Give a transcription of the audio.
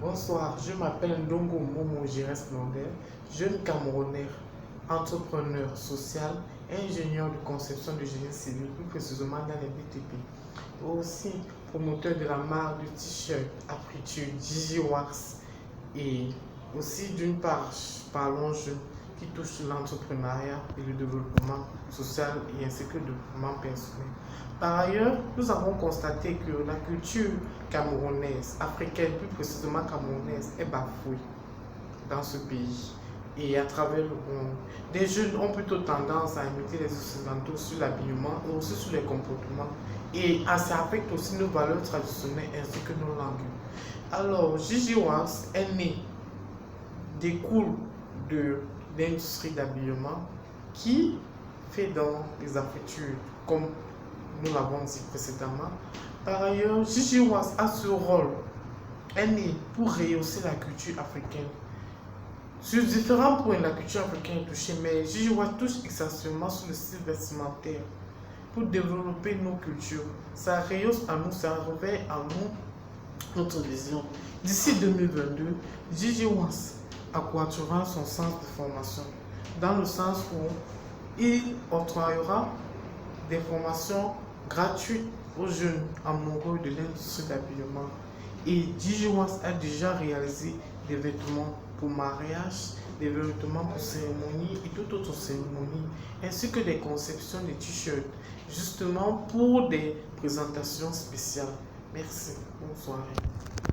Bonsoir, je m'appelle Ndongo Momo Gires Blondel, jeune Camerounais, entrepreneur social, ingénieur de conception de génie civil, plus précisément dans les BTP. Aussi promoteur de la marque de t-shirt Apriture Gigi Wax et aussi d'une part parlons jeunes qui touche l'entrepreneuriat et le développement social et ainsi que le développement personnel. Par ailleurs, nous avons constaté que la culture camerounaise, africaine, plus précisément camerounaise, est bafouée dans ce pays et à travers le monde. Des jeunes ont plutôt tendance à imiter les occidentaux sur l'habillement et aussi sur les comportements et ça affecte aussi nos valeurs traditionnelles ainsi que nos langues. Alors, Gigi Wax est né, découle de l'industrie d'habillement qui fait dans les affectures comme nous l'avons dit précédemment. Par ailleurs, Gigi Wax a ce rôle, est né pour rehausser la culture africaine. Sur différents points, la culture africaine est touchée, mais Gigi Wax touche essentiellement sur le style vestimentaire pour développer nos cultures. Ça rehausse en nous, ça réveille en nous notre vision. D'ici 2022, Gigi Wax accroîtra son sens de formation, dans le sens où il octroiera des formations gratuites aux jeunes amoureux de l'industrie d'habillement. Et Gigi Wax a déjà réalisé des vêtements pour mariage, des vêtements pour cérémonie et toute autre cérémonie, ainsi que des conceptions de t-shirts, justement pour des présentations spéciales. Merci. Bonne soirée.